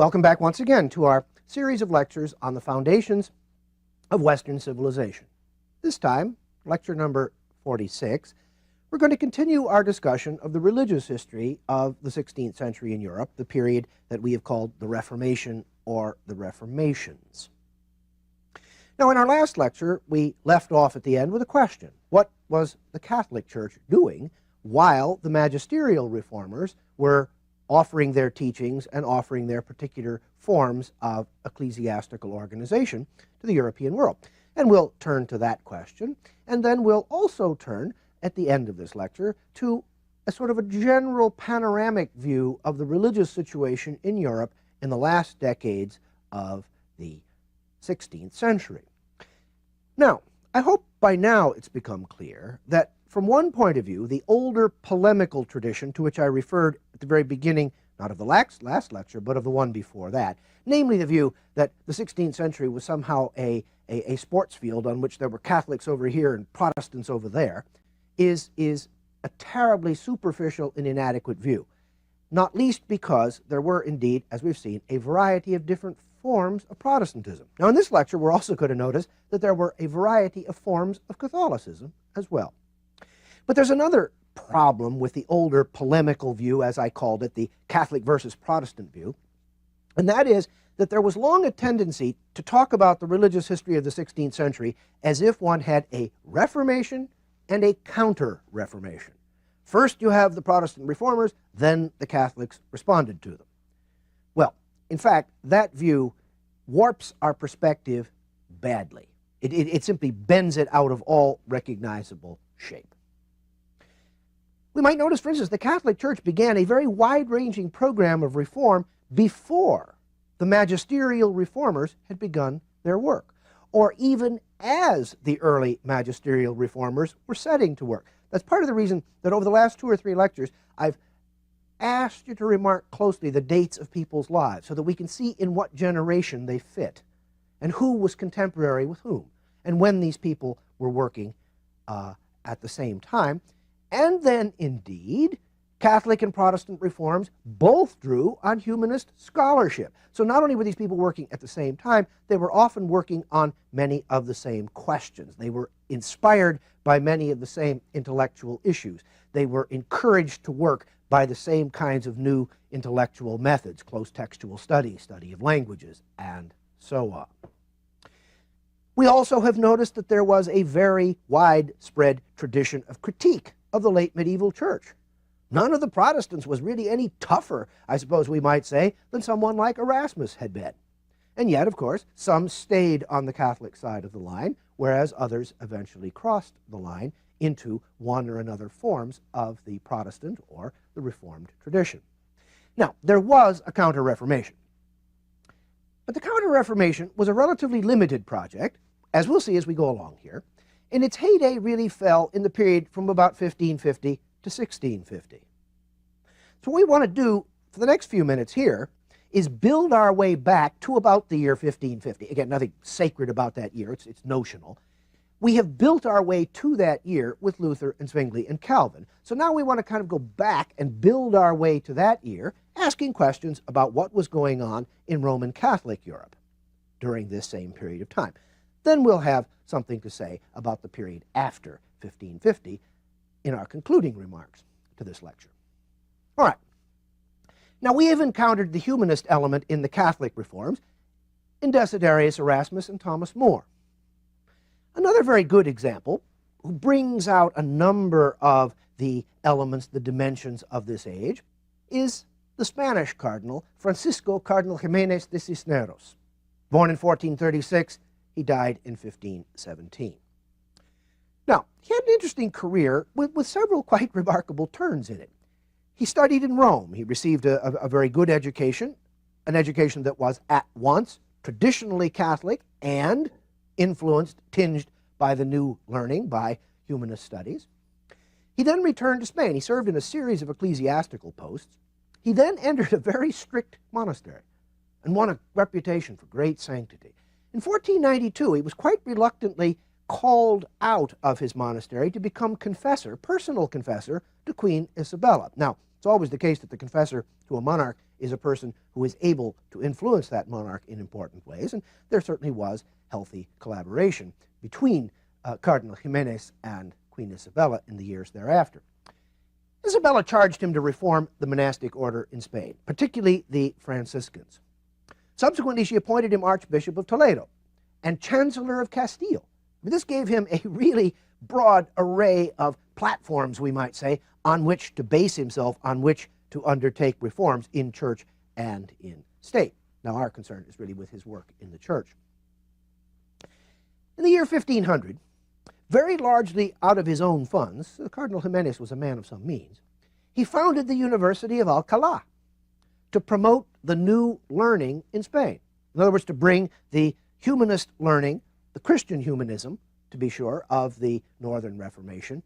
Welcome back once again to our series of lectures on the foundations of Western civilization. This time, lecture number 46, we're going to continue our discussion of the religious history of the 16th century in Europe, the period that we have called the Reformation or the Reformations. Now, in our last lecture, we left off at the end with a question. What was the Catholic Church doing while the magisterial reformers were offering their teachings and offering their particular forms of ecclesiastical organization to the European world? And we'll turn to that question, and then we'll also turn, at the end of this lecture, to a sort of a general panoramic view of the religious situation in Europe in the last decades of the 16th century. Now, I hope by now it's become clear that from one point of view, the older polemical tradition to which I referred at the very beginning, not of the last lecture, but of the one before that, namely the view that the 16th century was somehow a sports field on which there were Catholics over here and Protestants over there, is a terribly superficial and inadequate view, not least because there were indeed, as we've seen, a variety of different forms of Protestantism. Now, in this lecture, we're also going to notice that there were a variety of forms of Catholicism as well. But there's another problem with the older polemical view, as I called it, the Catholic versus Protestant view, and that is that there was long a tendency to talk about the religious history of the 16th century as if one had a Reformation and a counter-Reformation. First you have the Protestant reformers, then the Catholics responded to them. Well, in fact, that view warps our perspective badly. It simply bends it out of all recognizable shape. We might notice, for instance, the Catholic Church began a very wide-ranging program of reform before the magisterial reformers had begun their work, or even as the early magisterial reformers were setting to work. That's part of the reason that over the last 2 or 3 lectures, I've asked you to remark closely the dates of people's lives so that we can see in what generation they fit and who was contemporary with whom and when these people were working at the same time. And then, indeed, Catholic and Protestant reforms both drew on humanist scholarship. So not only were these people working at the same time, they were often working on many of the same questions. They were inspired by many of the same intellectual issues. They were encouraged to work by the same kinds of new intellectual methods, close textual study, study of languages, and so on. We also have noticed that there was a very widespread tradition of critique of the late medieval church. None of the Protestants was really any tougher, I suppose we might say, than someone like Erasmus had been. And yet, of course, some stayed on the Catholic side of the line, whereas others eventually crossed the line into one or another forms of the Protestant or the Reformed tradition. Now, there was a Counter-Reformation. But the Counter-Reformation was a relatively limited project, as we'll see as we go along here, and its heyday really fell in the period from about 1550 to 1650. So what we want to do for the next few minutes here is build our way back to about the year 1550. Again, nothing sacred about that year, it's notional. We have built our way to that year with Luther and Zwingli and Calvin. So now we want to kind of go back and build our way to that year, asking questions about what was going on in Roman Catholic Europe during this same period of time. Then we'll have something to say about the period after 1550 in our concluding remarks to this lecture. All right. Now, we have encountered the humanist element in the Catholic reforms in Desiderius Erasmus and Thomas More. Another very good example, who brings out a number of the elements, the dimensions of this age, is the Spanish cardinal, Francisco Cardinal Jiménez de Cisneros. Born in 1436, he died in 1517. Now, he had an interesting career with several quite remarkable turns in it. He studied in Rome. He received a very good education, an education that was at once traditionally Catholic and influenced, tinged by the new learning, by humanist studies. He then returned to Spain. He served in a series of ecclesiastical posts. He then entered a very strict monastery and won a reputation for great sanctity. In 1492, he was quite reluctantly called out of his monastery to become confessor, personal confessor, to Queen Isabella. Now, it's always the case that the confessor to a monarch is a person who is able to influence that monarch in important ways, and there certainly was healthy collaboration between Cardinal Jimenez and Queen Isabella in the years thereafter. Isabella charged him to reform the monastic order in Spain, particularly the Franciscans. Subsequently, she appointed him Archbishop of Toledo and Chancellor of Castile. This gave him a really broad array of platforms, we might say, on which to base himself, on which to undertake reforms in church and in state. Now, our concern is really with his work in the church. In the year 1500, very largely out of his own funds, Cardinal Jimenez was a man of some means, he founded the University of Alcalá to promote the new learning in Spain. In other words, to bring the humanist learning, the Christian humanism, to be sure, of the Northern Reformation,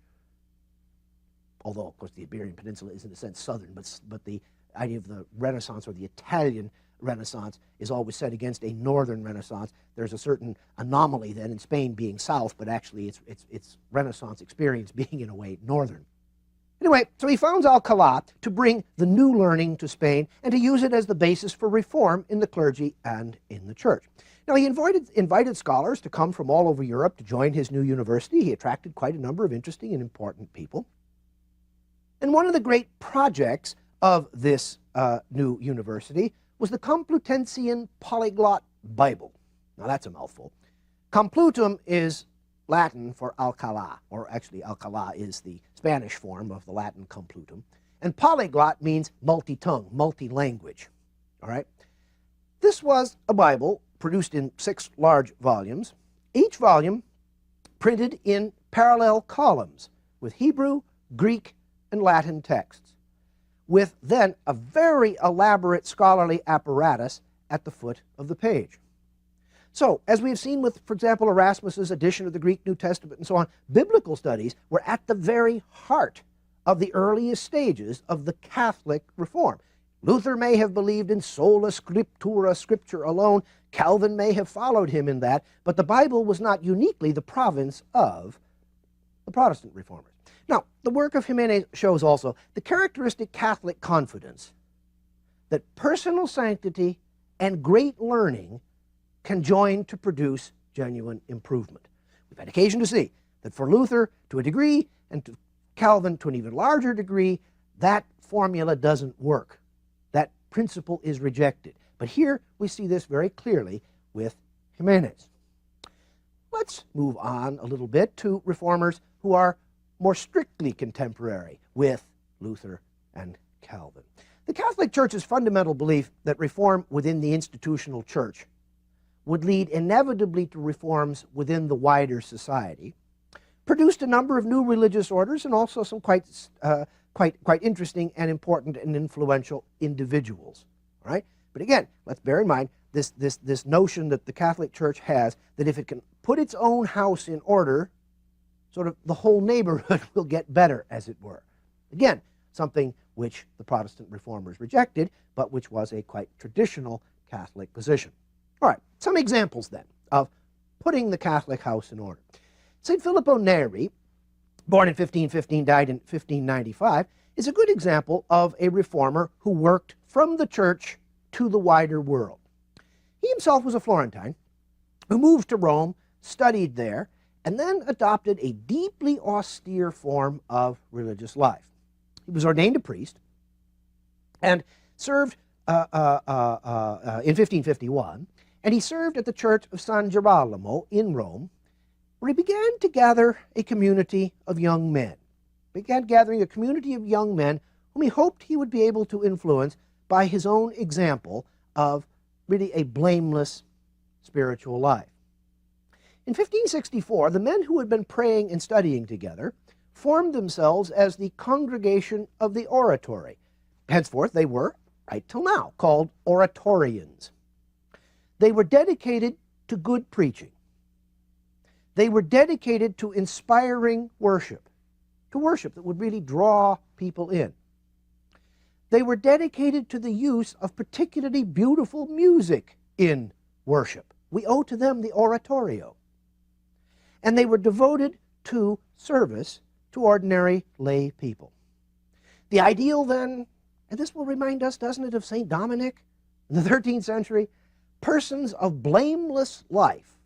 although, of course, the Iberian Peninsula is in a sense southern, but the idea of the Renaissance or the Italian Renaissance is always set against a Northern Renaissance. There's a certain anomaly then in Spain being south, but actually its Renaissance experience being, in a way, northern. Anyway, so he founds Alcalá to bring the new learning to Spain and to use it as the basis for reform in the clergy and in the church. Now, he invited scholars to come from all over Europe to join his new university. He attracted quite a number of interesting and important people. And one of the great projects of this new university was the Complutensian Polyglot Bible. Now, that's a mouthful. Complutum is Latin for Alcalá, or actually Alcalá is the Spanish form of the Latin complutum. And polyglot means multi-tongue, multi-language. All right? This was a Bible produced in 6 large volumes, each volume printed in parallel columns with Hebrew, Greek, and Latin texts, with then a very elaborate scholarly apparatus at the foot of the page. So, as we have seen with, for example, Erasmus's edition of the Greek New Testament and so on, biblical studies were at the very heart of the earliest stages of the Catholic reform. Luther may have believed in sola scriptura, scripture alone. Calvin may have followed him in that, but the Bible was not uniquely the province of the Protestant reformers. Now, the work of Jimenez shows also the characteristic Catholic confidence that personal sanctity and great learning can join to produce genuine improvement. We've had occasion to see that for Luther, to a degree, and to Calvin, to an even larger degree, that formula doesn't work. That principle is rejected. But here we see this very clearly with Jimenez. Let's move on a little bit to reformers who are more strictly contemporary with Luther and Calvin. The Catholic Church's fundamental belief that reform within the institutional church would lead inevitably to reforms within the wider society produced a number of new religious orders and also some quite interesting and important and influential individuals. All right? But again, let's bear in mind this notion that the Catholic Church has that if it can put its own house in order, sort of the whole neighborhood will get better, as it were. Again, something which the Protestant reformers rejected, but which was a quite traditional Catholic position. All right, some examples then of putting the Catholic house in order. St. Filippo Neri, born in 1515, died in 1595, is a good example of a reformer who worked from the church to the wider world. He himself was a Florentine who moved to Rome, studied there, and then adopted a deeply austere form of religious life. He was ordained a priest and served in 1551, and he served at the church of San Girolamo in Rome, where he began to gather a community of young men. He began gathering a community of young men whom he hoped he would be able to influence by his own example of really a blameless spiritual life. In 1564, the men who had been praying and studying together formed themselves as the Congregation of the Oratory. Henceforth, they were, right till now, called Oratorians. They were dedicated to good preaching. They were dedicated to inspiring worship, to worship that would really draw people in. They were dedicated to the use of particularly beautiful music in worship. We owe to them the oratorio. And they were devoted to service to ordinary lay people. The ideal then, And this will remind us, doesn't it, of St. Dominic in the 13th century? Persons of blameless life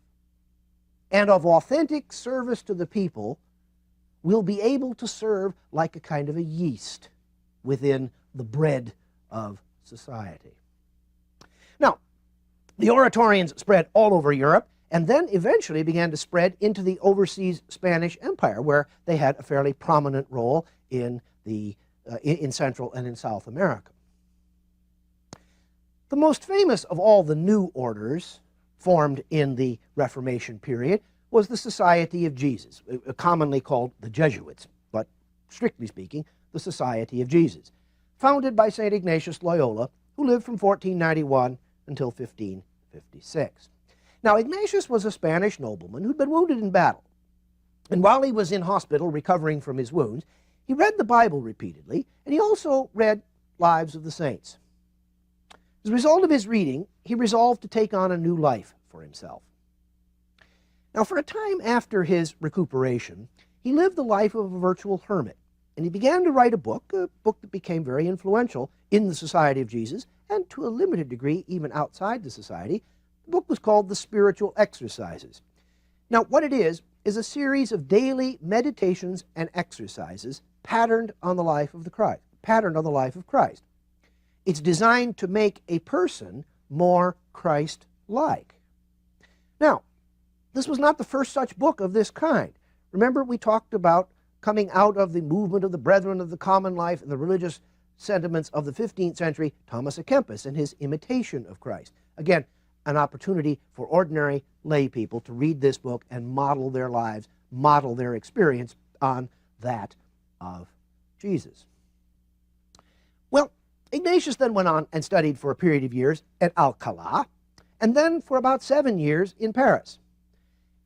and of authentic service to the people will be able to serve like a kind of a yeast within the bread of society. Now, the Oratorians spread all over Europe and then eventually began to spread into the overseas Spanish Empire, where they had a fairly prominent role in Central and in South America. The most famous of all the new orders formed in the Reformation period was the Society of Jesus, commonly called the Jesuits, but strictly speaking, the Society of Jesus, founded by St. Ignatius Loyola, who lived from 1491 until 1556. Now, Ignatius was a Spanish nobleman who'd been wounded in battle, and while he was in hospital recovering from his wounds, he read the Bible repeatedly, and he also read Lives of the Saints. As a result of his reading, he resolved to take on a new life for himself. Now, for a time after his recuperation, he lived the life of a virtual hermit, and he began to write a book that became very influential in the Society of Jesus, and to a limited degree even outside the Society. The book was called The Spiritual Exercises. Now, what it is a series of daily meditations and exercises patterned on the life of Christ. It's designed to make a person more Christ-like. Now, this was not the first such book of this kind. Remember, we talked about coming out of the movement of the Brethren of the Common Life and the religious sentiments of the 15th century, Thomas à Kempis and his imitation of Christ. Again, an opportunity for ordinary lay people to read this book and model their lives, model their experience on that of Jesus. Well, Ignatius then went on and studied for a period of years at Alcalá, and then for about 7 years in Paris.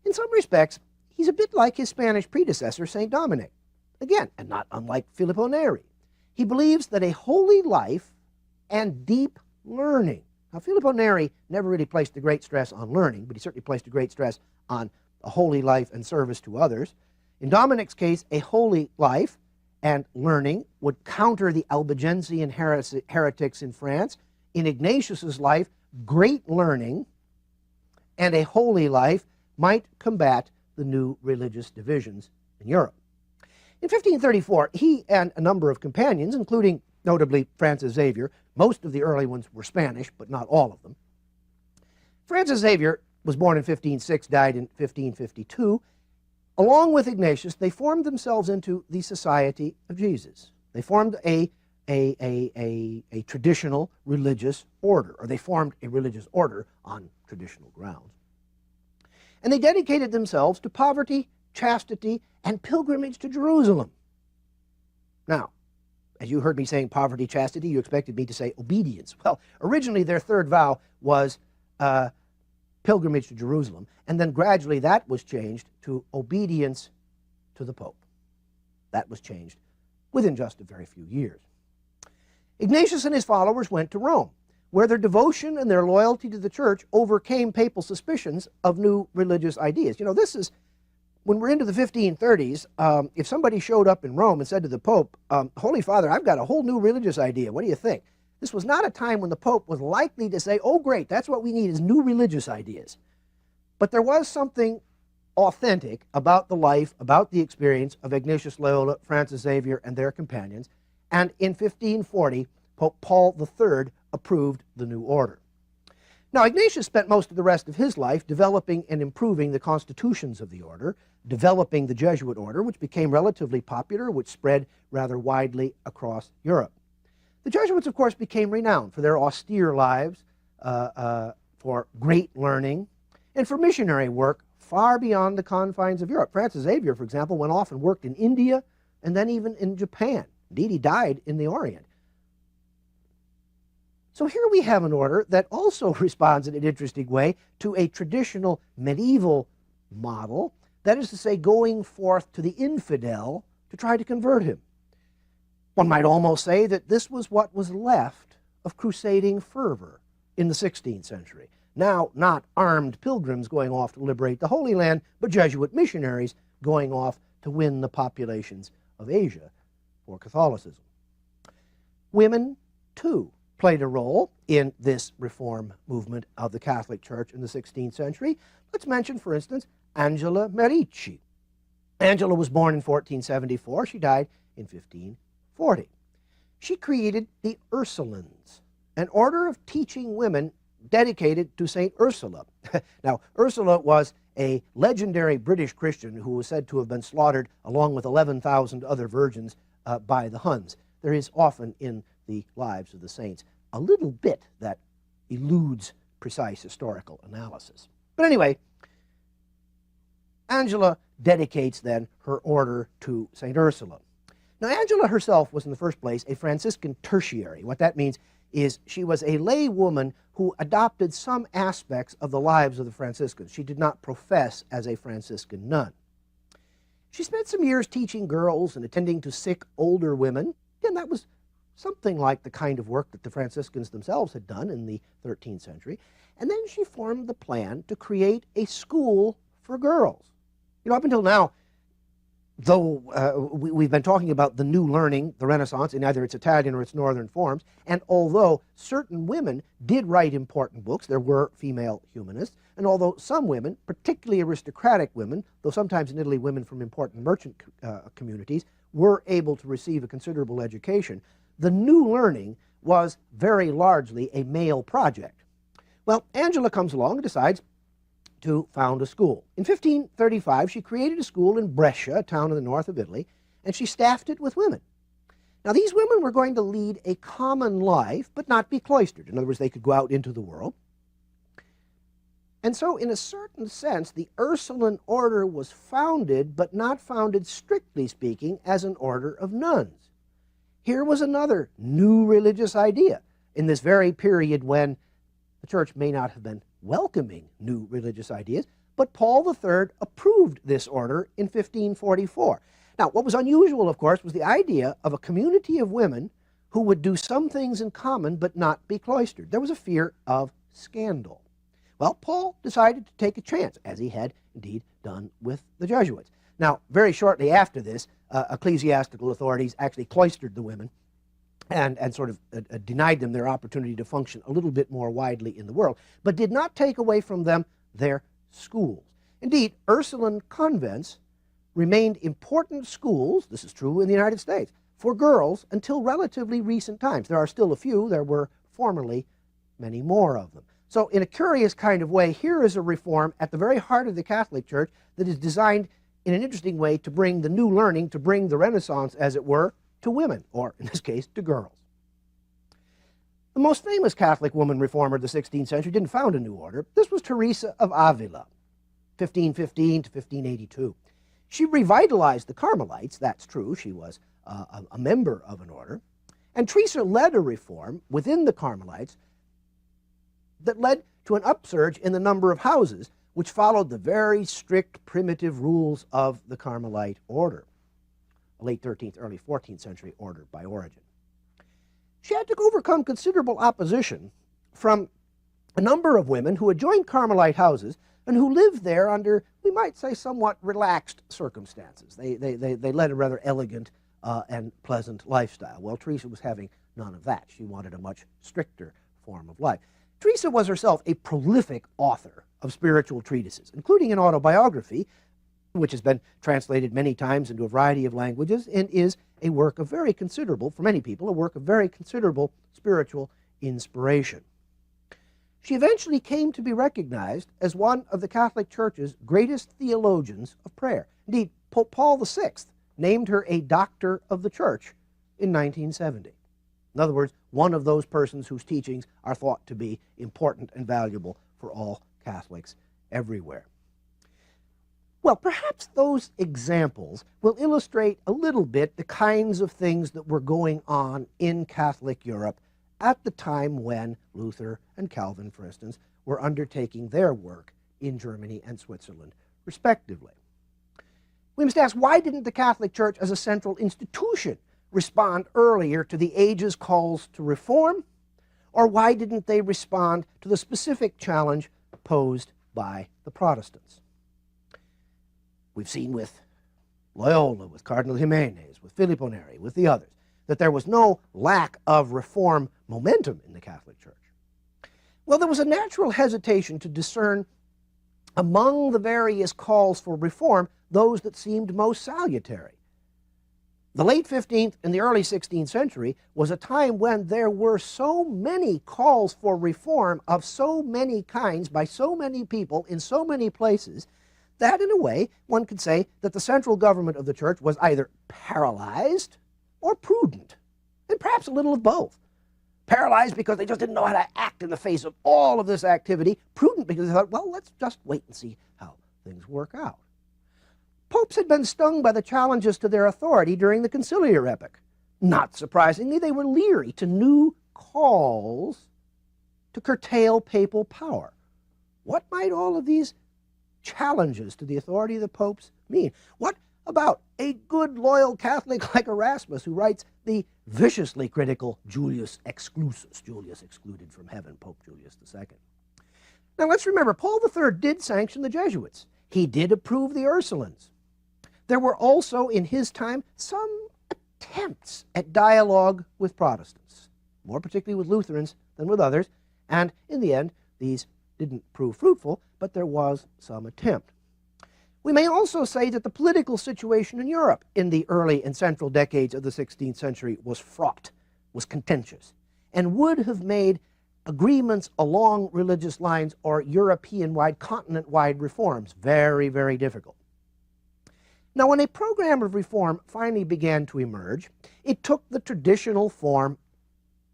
In some respects, he's a bit like his Spanish predecessor, St. Dominic. Again, and not unlike Filippo Neri. He believes that a holy life and deep learning. Now, Filippo Neri never really placed a great stress on learning, but he certainly placed a great stress on a holy life and service to others. In Dominic's case, a holy life and learning would counter the Albigensian heretics in France. In Ignatius's life, great learning and a holy life might combat the new religious divisions in Europe. In 1534, he and a number of companions, including notably Francis Xavier, most of the early ones were Spanish, but not all of them. Francis Xavier was born in 1506, died in 1552. Along with Ignatius, they formed themselves into the Society of Jesus. They formed a traditional religious order, or they formed a religious order on traditional grounds. And they dedicated themselves to poverty, chastity, and pilgrimage to Jerusalem. Now, as you heard me saying poverty, chastity, you expected me to say obedience. Well, originally their third vow was pilgrimage to Jerusalem, and then gradually that was changed to obedience to the Pope. That was changed within just a very few years. Ignatius and his followers went to Rome, where their devotion and their loyalty to the church overcame papal suspicions of new religious ideas. You know, this is, when we're into the 1530s, if somebody showed up in Rome and said to the Pope, Holy Father, I've got a whole new religious idea, what do you think? This was not a time when the Pope was likely to say, oh great, that's what we need is new religious ideas. But there was something authentic about the life, about the experience of Ignatius Loyola, Francis Xavier, and their companions, and in 1540, Pope Paul III approved the new order. Now, Ignatius spent most of the rest of his life developing and improving the constitutions of the order, developing the Jesuit order, which became relatively popular, which spread rather widely across Europe. The Jesuits, of course, became renowned for their austere lives, for great learning, and for missionary work far beyond the confines of Europe. Francis Xavier, for example, went off and worked in India and then even in Japan. Indeed, he died in the Orient. So here we have an order that also responds in an interesting way to a traditional medieval model, that is to say, going forth to the infidel to try to convert him. One might almost say that this was what was left of crusading fervor in the 16th century. Now, not armed pilgrims going off to liberate the Holy Land, but Jesuit missionaries going off to win the populations of Asia for Catholicism. Women too, played a role in this reform movement of the Catholic Church in the 16th century. Let's mention, for instance, Angela Merici. Angela was born in 1474. She died in 1540. She created the Ursulines, an order of teaching women dedicated to St. Ursula. Now, Ursula was a legendary British Christian who was said to have been slaughtered along with 11,000 other virgins by the Huns. There is often in the lives of the saints a little bit that eludes precise historical analysis. But anyway, Angela dedicates then her order to St. Ursula. Now, Angela herself was in the first place a Franciscan tertiary. What that means is she was a lay woman who adopted some aspects of the lives of the Franciscans. She did not profess as a Franciscan nun. She spent some years teaching girls and attending to sick older women, and that was something like the kind of work that the Franciscans themselves had done in the 13th century. And then she formed the plan to create a school for girls. You know, up until now, though we've been talking about the new learning, the Renaissance, in either its Italian or its northern forms, and although certain women did write important books, there were female humanists, and although some women, particularly aristocratic women, though sometimes in Italy women from important merchant communities, were able to receive a considerable education, the new learning was very largely a male project. Well, Angela comes along and decides to found a school. In 1535, she created a school in Brescia, a town in the north of Italy, and she staffed it with women. Now, these women were going to lead a common life, but not be cloistered. In other words, they could go out into the world. And so, in a certain sense, the Ursuline order was founded, but not founded, strictly speaking, as an order of nuns. Here was another new religious idea in this very period when the church may not have been welcoming new religious ideas, but Paul III approved this order in 1544. Now, what was unusual, of course, was the idea of a community of women who would do some things in common but not be cloistered. There was a fear of scandal. Well, Paul decided to take a chance, as he had indeed done with the Jesuits. Now, very shortly after this, ecclesiastical authorities actually cloistered the women and sort of denied them their opportunity to function a little bit more widely in the world, but did not take away from them their schools. Indeed, Ursuline convents remained important schools, this is true in the United States, for girls until relatively recent times. There are still a few, there were formerly many more of them. So in a curious kind of way, here is a reform at the very heart of the Catholic Church that is designed in an interesting way to bring the new learning, to bring the Renaissance, as it were, to women, or in this case, to girls. The most famous Catholic woman reformer of the 16th century didn't found a new order. This was Teresa of Avila, 1515 to 1582. She revitalized the Carmelites, that's true, she was a member of an order, and Teresa led a reform within the Carmelites that led to an upsurge in the number of houses, which followed the very strict primitive rules of the Carmelite order, a late 13th, early 14th century order by origin. She had to overcome considerable opposition from a number of women who had joined Carmelite houses and who lived there under, we might say, somewhat relaxed circumstances. They led a rather elegant and pleasant lifestyle. Well, Teresa was having none of that. She wanted a much stricter form of life. Teresa was herself a prolific author of spiritual treatises, including an autobiography, which has been translated many times into a variety of languages and is a work of very considerable, for many people, a work of very considerable spiritual inspiration. She eventually came to be recognized as one of the Catholic Church's greatest theologians of prayer. Indeed, Pope Paul VI named her a doctor of the Church in 1970. In other words, one of those persons whose teachings are thought to be important and valuable for all Catholics everywhere. Well, perhaps those examples will illustrate a little bit the kinds of things that were going on in Catholic Europe at the time when Luther and Calvin, for instance, were undertaking their work in Germany and Switzerland, respectively. We must ask, why didn't the Catholic Church as a central institution respond earlier to the age's calls to reform? Or why didn't they respond to the specific challenge posed by the Protestants? We've seen with Loyola, with Cardinal Jimenez, with Filippo Neri, with the others, that there was no lack of reform momentum in the Catholic Church? Well, there was a natural hesitation to discern among the various calls for reform those that seemed most salutary. The late 15th and the early 16th century was a time when there were so many calls for reform of so many kinds by so many people in so many places that, in a way, one could say that the central government of the church was either paralyzed or prudent, and perhaps a little of both. Paralyzed because they just didn't know how to act in the face of all of this activity. Prudent because they thought, well, let's just wait and see how things work out. Popes had been stung by the challenges to their authority during the conciliar epoch. Not surprisingly, they were leery to new calls to curtail papal power. What might all of these challenges to the authority of the popes mean? What about a good, loyal Catholic like Erasmus, who writes the viciously critical Julius Exclusus, Julius excluded from heaven, Pope Julius II. Now let's remember, Paul III did sanction the Jesuits. He did approve the Ursulines. There were also, in his time, some attempts at dialogue with Protestants, more particularly with Lutherans than with others, and in the end, these didn't prove fruitful, but there was some attempt. We may also say that the political situation in Europe in the early and central decades of the 16th century was fraught, was contentious, and would have made agreements along religious lines or European-wide, continent-wide reforms very, very difficult. Now, when a program of reform finally began to emerge, it took the traditional form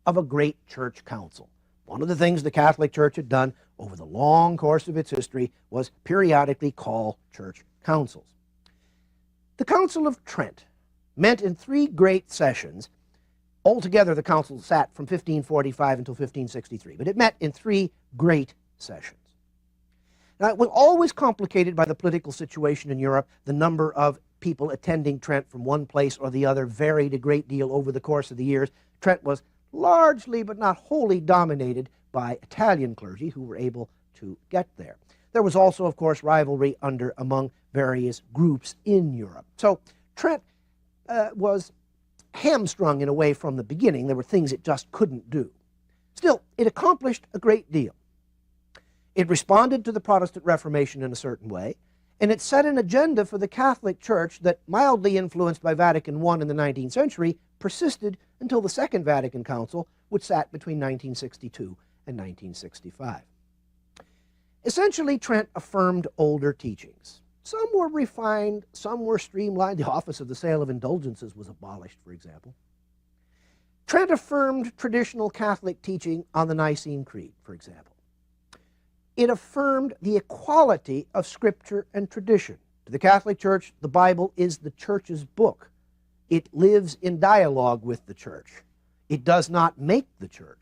of a great church council. One of the things the Catholic Church had done over the long course of its history was periodically call church councils. The Council of Trent met in 3 great sessions. Altogether, the council sat from 1545 until 1563, but it met in 3 great sessions. Now, it was always complicated by the political situation in Europe. The number of people attending Trent from one place or the other varied a great deal over the course of the years. Trent was largely, but not wholly, dominated by Italian clergy who were able to get there. There was also, of course, rivalry among various groups in Europe. So Trent was hamstrung in a way from the beginning. There were things it just couldn't do. Still, it accomplished a great deal. It responded to the Protestant Reformation in a certain way, and it set an agenda for the Catholic Church that, mildly influenced by Vatican I in the 19th century, persisted until the Second Vatican Council, which sat between 1962 and 1965. Essentially, Trent affirmed older teachings. Some were refined, some were streamlined. The office of the sale of indulgences was abolished, for example. Trent affirmed traditional Catholic teaching on the Nicene Creed, for example. It affirmed the equality of Scripture and tradition. To the Catholic Church, the Bible is the Church's book. It lives in dialogue with the Church. It does not make the Church.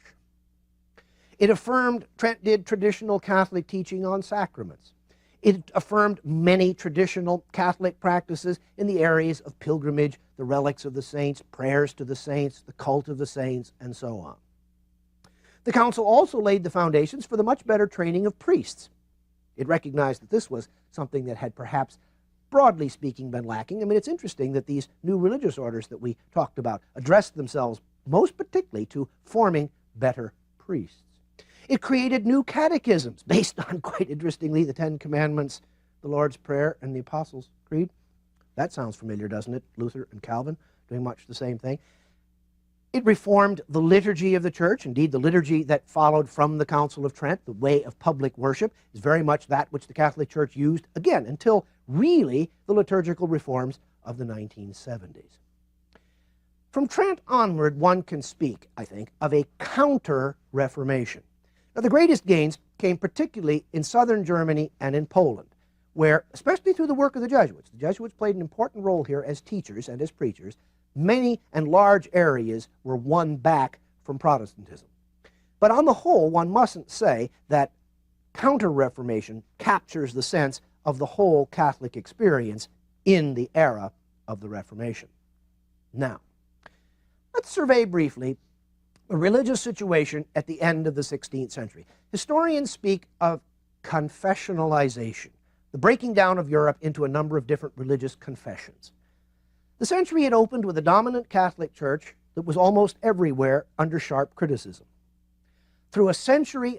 It affirmed, Trent did, traditional Catholic teaching on sacraments. It affirmed many traditional Catholic practices in the areas of pilgrimage, the relics of the saints, prayers to the saints, the cult of the saints, and so on. The Council also laid the foundations for the much better training of priests. It recognized that this was something that had perhaps, broadly speaking, been lacking. I mean, it's interesting that these new religious orders that we talked about addressed themselves most particularly to forming better priests. It created new catechisms based on, quite interestingly, the 10 Commandments, the Lord's Prayer, and the Apostles' Creed. That sounds familiar, doesn't it? Luther and Calvin doing much the same thing. It reformed the liturgy of the Church. Indeed, the liturgy that followed from the Council of Trent, the way of public worship, is very much that which the Catholic Church used, again, until really the liturgical reforms of the 1970s. From Trent onward, one can speak, I think, of a counter-Reformation. Now, the greatest gains came particularly in southern Germany and in Poland, where, especially through the work of the Jesuits played an important role here as teachers and as preachers. Many and large areas were won back from Protestantism. But on the whole, one mustn't say that Counter-Reformation captures the sense of the whole Catholic experience in the era of the Reformation. Now, let's survey briefly the religious situation at the end of the 16th century. Historians speak of confessionalization, the breaking down of Europe into a number of different religious confessions. The century had opened with the dominant Catholic Church, that was almost everywhere under sharp criticism. Through the century,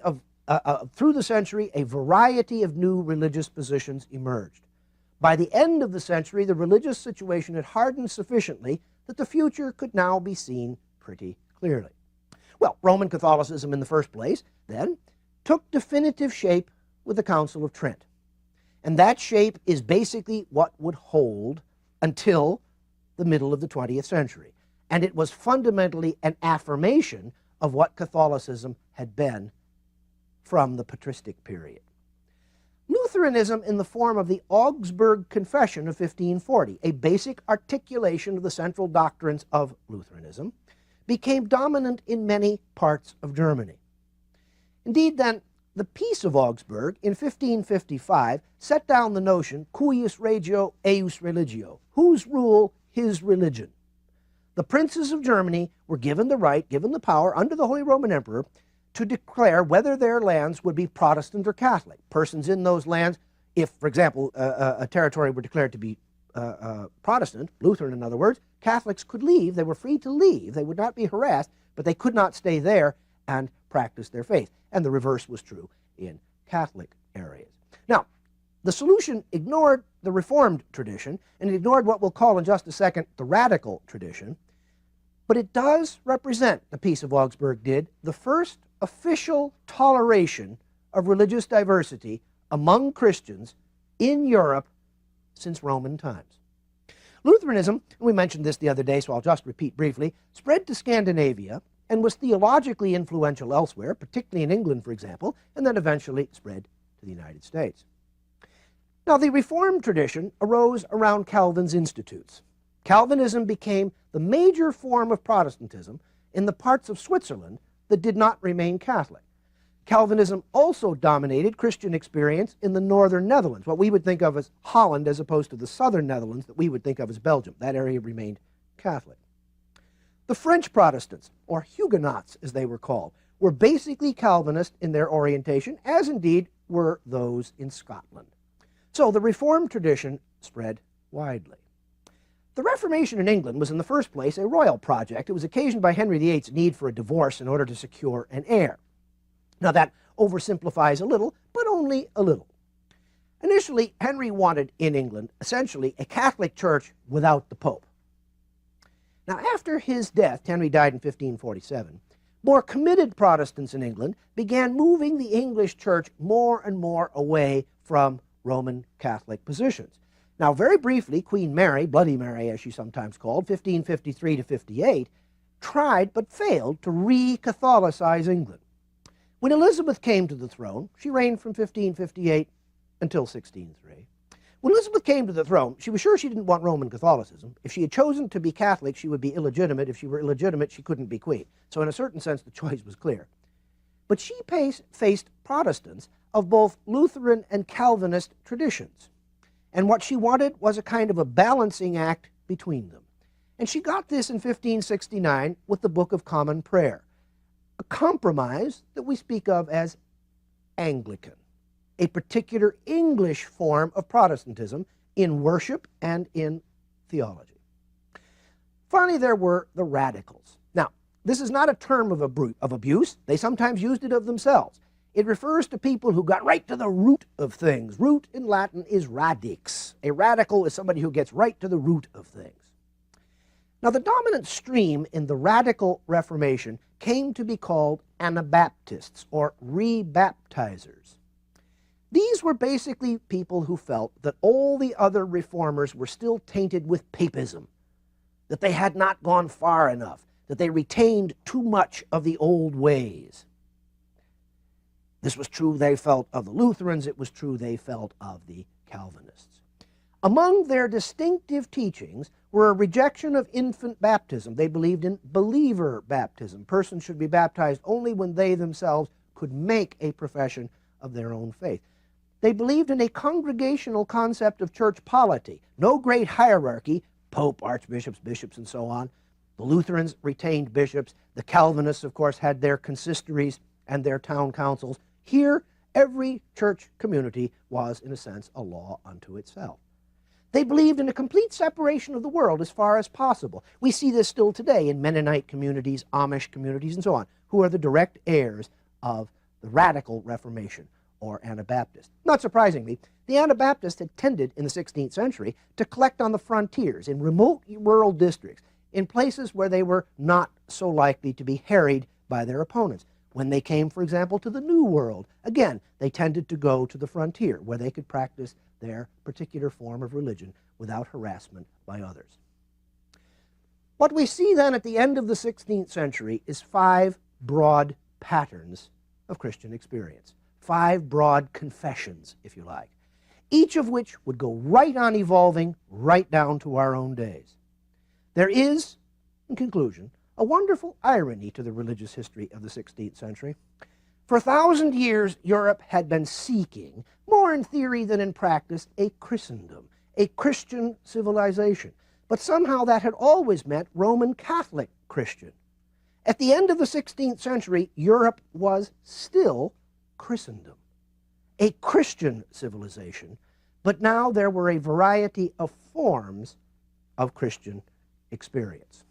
a variety of new religious positions emerged. By the end of the century, the religious situation had hardened sufficiently that the future could now be seen pretty clearly. Well, Roman Catholicism in the first place, then, took definitive shape with the Council of Trent. And that shape is basically what would hold until the middle of the 20th century. And it was fundamentally an affirmation of what Catholicism had been from the patristic period. Lutheranism, in the form of the Augsburg Confession of 1540, a basic articulation of the central doctrines of Lutheranism, became dominant in many parts of Germany. Indeed, then, the Peace of Augsburg in 1555 set down the notion cuius regio eius religio, whose rule, his religion. The princes of Germany were given the right, given the power under the Holy Roman Emperor to declare whether their lands would be Protestant or Catholic. Persons in those lands, if, for example, a territory were declared to be Protestant, Lutheran in other words, Catholics could leave. They were free to leave. They would not be harassed, but they could not stay there and practice their faith. And the reverse was true in Catholic areas. Now, the solution ignored the Reformed tradition, and it ignored what we'll call in just a second the radical tradition, but it does represent, the Peace of Augsburg did, the first official toleration of religious diversity among Christians in Europe since Roman times. Lutheranism, and we mentioned this the other day, so I'll just repeat briefly, spread to Scandinavia and was theologically influential elsewhere, particularly in England, for example, and then eventually spread to the United States. Now, the Reformed tradition arose around Calvin's institutes. Calvinism became the major form of Protestantism in the parts of Switzerland that did not remain Catholic. Calvinism also dominated Christian experience in the northern Netherlands, what we would think of as Holland as opposed to the southern Netherlands that we would think of as Belgium. That area remained Catholic. The French Protestants, or Huguenots as they were called, were basically Calvinist in their orientation, as indeed were those in Scotland. So the Reformed tradition spread widely. The Reformation in England was in the first place a royal project. It was occasioned by Henry VIII's need for a divorce in order to secure an heir. Now that oversimplifies a little, but only a little. Initially, Henry wanted in England essentially a Catholic church without the Pope. Now after his death, Henry died in 1547, more committed Protestants in England began moving the English church more and more away from Roman Catholic positions. Now, very briefly, Queen Mary, Bloody Mary as she's sometimes called, 1553 to 58, tried but failed to re-Catholicize England. When Elizabeth came to the throne, she reigned from 1558 until 1603. When Elizabeth came to the throne, she was sure she didn't want Roman Catholicism. If she had chosen to be Catholic, she would be illegitimate. If she were illegitimate, she couldn't be queen. So in a certain sense, the choice was clear. But she faced Protestants of both Lutheran and Calvinist traditions. And what she wanted was a kind of a balancing act between them. And she got this in 1569 with the Book of Common Prayer, a compromise that we speak of as Anglican, a particular English form of Protestantism in worship and in theology. Finally, there were the radicals. Now, this is not a term of abuse. They sometimes used it of themselves. It refers to people who got right to the root of things. Root in Latin is radix. A radical is somebody who gets right to the root of things. Now, the dominant stream in the radical Reformation came to be called Anabaptists, or rebaptizers. These were basically people who felt that all the other reformers were still tainted with papism, that they had not gone far enough, that they retained too much of the old ways. This was true, they felt, of the Lutherans. It was true, they felt, of the Calvinists. Among their distinctive teachings were a rejection of infant baptism. They believed in believer baptism. Persons should be baptized only when they themselves could make a profession of their own faith. They believed in a congregational concept of church polity, no great hierarchy, pope, archbishops, bishops, and so on. The Lutherans retained bishops. The Calvinists, of course, had their consistories and their town councils. Here, every church community was, in a sense, a law unto itself. They believed in a complete separation of the world as far as possible. We see this still today in Mennonite communities, Amish communities, and so on, who are the direct heirs of the radical Reformation, or Anabaptist. Not surprisingly, the Anabaptists had tended in the 16th century to collect on the frontiers in remote rural districts, in places where they were not so likely to be harried by their opponents. When they came, for example, to the New World, again, they tended to go to the frontier where they could practice their particular form of religion without harassment by others. What we see then at the end of the 16th century is 5 broad patterns of Christian experience. 5 broad confessions, if you like, each of which would go right on evolving right down to our own days. There is, in conclusion, a wonderful irony to the religious history of the 16th century. For 1,000 years, Europe had been seeking, more in theory than in practice, a Christendom, a Christian civilization. But somehow that had always meant Roman Catholic Christian. At the end of the 16th century, Europe was still Christendom, a Christian civilization, but now there were a variety of forms of Christian experience.